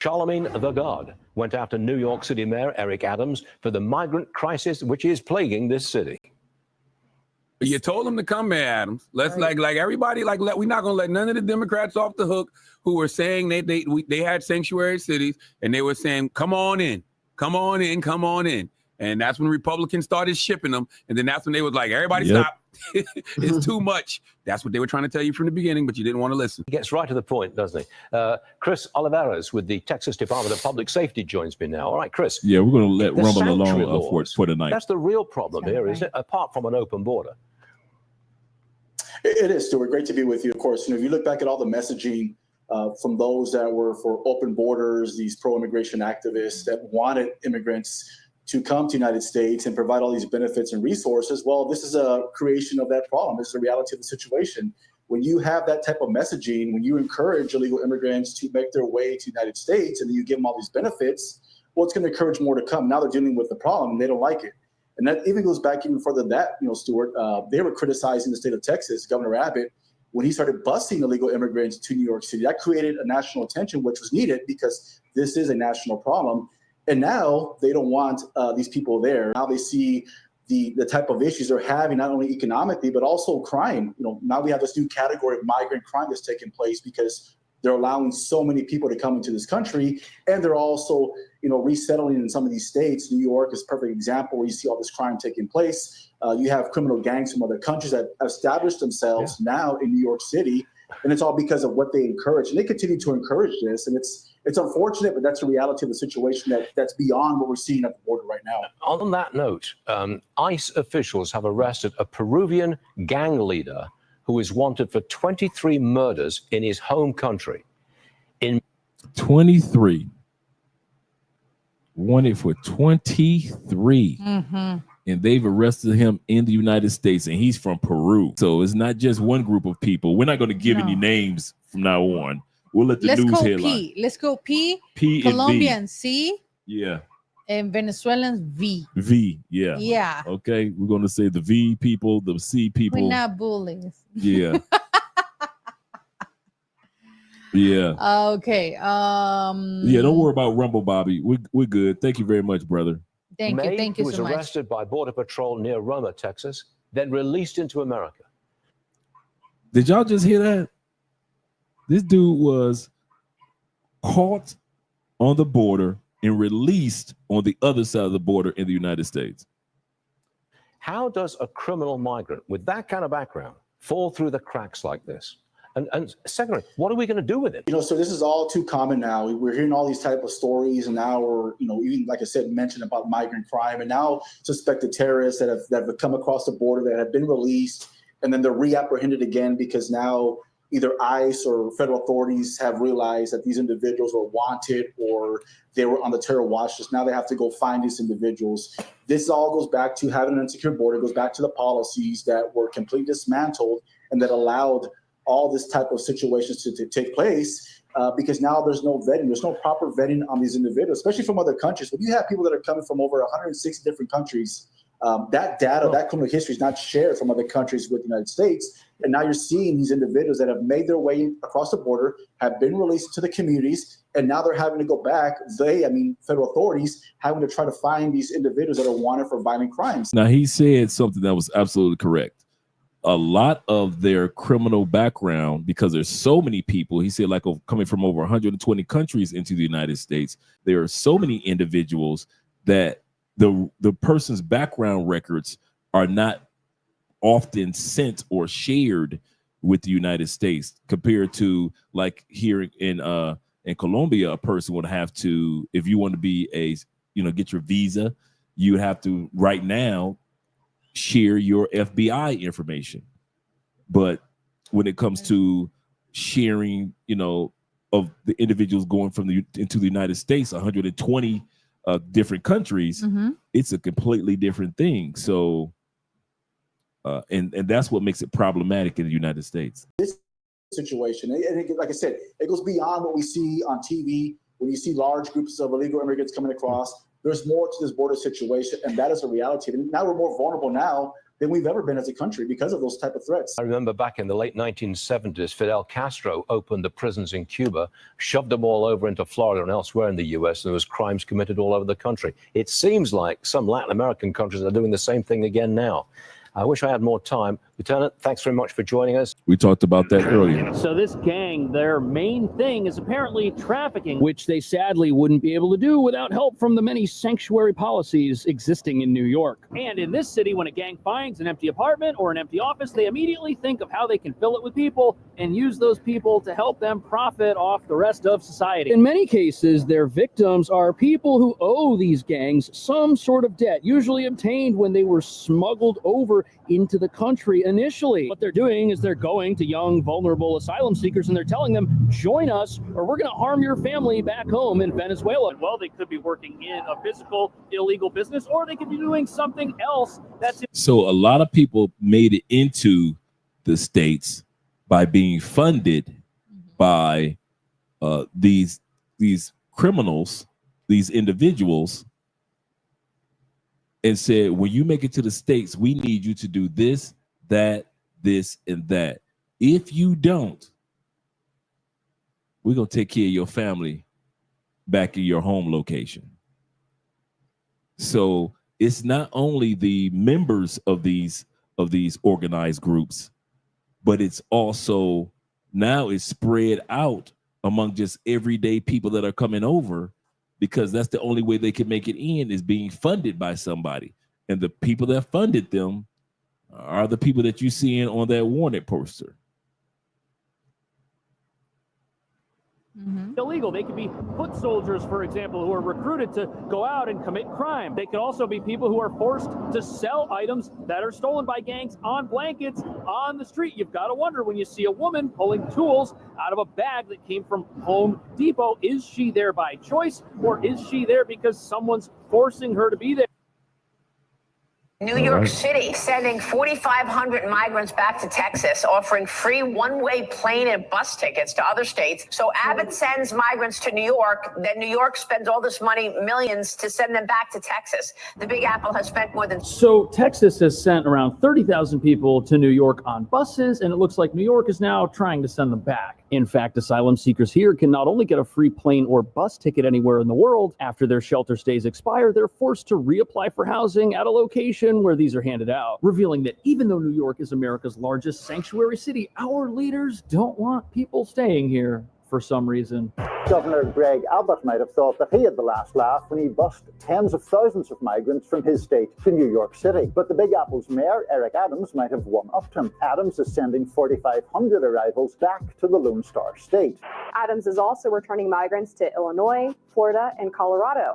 Charlemagne the God went after New York City Mayor Eric Adams for the migrant crisis which is plaguing this city. You told them to come, Mayor Adams. Let's like everybody we're not gonna let none of the Democrats off the hook who were saying they had sanctuary cities and they were saying come on in, come on in, come on in. And that's when Republicans started shipping them. And then that's when they was like, everybody stop. It's too much. That's what they were trying to tell you from the beginning, but you didn't want to listen. He gets right to the point, doesn't he? Chris Oliveras with the Texas Department of Public Safety joins me now. All right, Chris. Yeah, we're going to let rumble alone for tonight. That's the real problem here, isn't it? Apart from an open border. It is, Stuart. Great to be with you. Of course, if you look back at all the messaging from those that were for open borders, these pro-immigration activists that wanted immigrants to come to the United States and provide all these benefits and resources, well, this is a creation of that problem. It's the reality of the situation. When you have that type of messaging, when you encourage illegal immigrants to make their way to the United States and then you give them all these benefits, well, it's going to encourage more to come. Now they're dealing with the problem and they don't like it. And that even goes back even further than that, Stuart, they were criticizing the state of Texas, Governor Abbott, when he started busing illegal immigrants to New York City. That created a national attention, which was needed because this is a national problem. And now they don't want these people there. Now they see the type of issues they're having, not only economically, but also crime. Now we have this new category of migrant crime that's taking place because they're allowing so many people to come into this country. And they're also, resettling in some of these states. New York is a perfect example where you see all this crime taking place. You have criminal gangs from other countries that established themselves now in New York City. And it's all because of what they encourage. And they continue to encourage this. And it's unfortunate, but that's the reality of the situation that's beyond what we're seeing at the border right now. On that note, ICE officials have arrested a Peruvian gang leader who is wanted for 23 murders in his home country. 23. Wanted for 23. And they've arrested him in the United States, and he's from Peru. So it's not just one group of people. We're not going to give any names from now on. We'll let the news headline. Let's go P. P. Colombian C. Yeah. And Venezuelans V. V. Yeah. Yeah. Okay. We're going to say the V people, the C people. We're not bullies. Yeah. Yeah. Okay. Yeah. Don't worry about Rumble, Bobby. We're good. Thank you very much, brother. Thank you. Thank you so much. He was arrested by Border Patrol near Roma, Texas, then released into America. Did y'all just hear that? This dude was caught on the border and released on the other side of the border in the United States. How does a criminal migrant with that kind of background fall through the cracks like this? And secondly, what are we going to do with it? So this is all too common now. We're hearing all these type of stories, and now we're, even like I said, mentioned about migrant crime, and now suspected terrorists that have come across the border that have been released, and then they're reapprehended again because now either ICE or federal authorities have realized that these individuals were wanted or they were on the terror watch list. Now they have to go find these individuals. This all goes back to having an insecure border. It goes back to the policies that were completely dismantled and that allowed all this type of situations to take place because now there's no vetting. There's no proper vetting on these individuals, especially from other countries. When you have people that are coming from over 160 different countries, that data, that criminal history is not shared from other countries with the United States. And now you're seeing these individuals that have made their way across the border, have been released to the communities, and now they're having to go back. Federal authorities having to try to find these individuals that are wanted for violent crimes. Now, he said something that was absolutely correct. A lot of their criminal background, because there's so many people, he said, like coming from over 120 countries into the United States, there are so many individuals that the person's background records are not often sent or shared with the United States compared to like here in Colombia, a person would have to, if you want to be get your visa, you would have to right now share your FBI information. But when it comes to sharing, of the individuals going into the United States, 120 different countries, it's a completely different thing. So, and that's what makes it problematic in the United States. This situation, and like I said, it goes beyond what we see on TV when you see large groups of illegal immigrants coming across. There's more to this border situation, and that is a reality. And now we're more vulnerable now than we've ever been as a country because of those type of threats. I remember back in the late 1970s, Fidel Castro opened the prisons in Cuba, shoved them all over into Florida and elsewhere in the U.S., and there was crimes committed all over the country. It seems like some Latin American countries are doing the same thing again now. I wish I had more time. Lieutenant, thanks very much for joining us. We talked about that earlier. So this gang, their main thing is apparently trafficking, which they sadly wouldn't be able to do without help from the many sanctuary policies existing in New York. And in this city, when a gang finds an empty apartment or an empty office, they immediately think of how they can fill it with people and use those people to help them profit off the rest of society. In many cases, their victims are people who owe these gangs some sort of debt, usually obtained when they were smuggled over into the country initially. What they're doing is they're going to young, vulnerable asylum seekers and they're telling them, join us or we're going to harm your family back home in Venezuela. Well, they could be working in a physical illegal business or they could be doing something else that's... So a lot of people made it into the States by being funded by these criminals, these individuals, and said, when you make it to the States, we need you to do this, that, this, and that. If you don't, we're going to take care of your family back in your home location. So it's not only the members of these organized groups, but it's also now it's spread out among just everyday people that are coming over, because that's the only way they can make it in, is being funded by somebody. And the people that funded them are the people that you see on that wanted poster. Illegal. They could be foot soldiers, for example, who are recruited to go out and commit crime. They could also be people who are forced to sell items that are stolen by gangs on blankets on the street. You've got to wonder when you see a woman pulling tools out of a bag that came from Home Depot, is she there by choice or is she there because someone's forcing her to be there? New York City sending 4,500 migrants back to Texas, offering free one-way plane and bus tickets to other states. So Abbott sends migrants to New York, then New York spends all this money, millions, to send them back to Texas. The Big Apple has spent more than... So Texas has sent around 30,000 people to New York on buses, and it looks like New York is now trying to send them back. In fact, asylum seekers here can not only get a free plane or bus ticket anywhere in the world, after their shelter stays expire, they're forced to reapply for housing at a location where these are handed out, revealing that even though New York is America's largest sanctuary city, our leaders don't want people staying here for some reason. Governor Greg Abbott might have thought that he had the last laugh when he bussed tens of thousands of migrants from his state to New York City. But the Big Apple's mayor, Eric Adams, might have one-upped him. Adams is sending 4,500 arrivals back to the Lone Star State. Adams is also returning migrants to Illinois, Florida, and Colorado.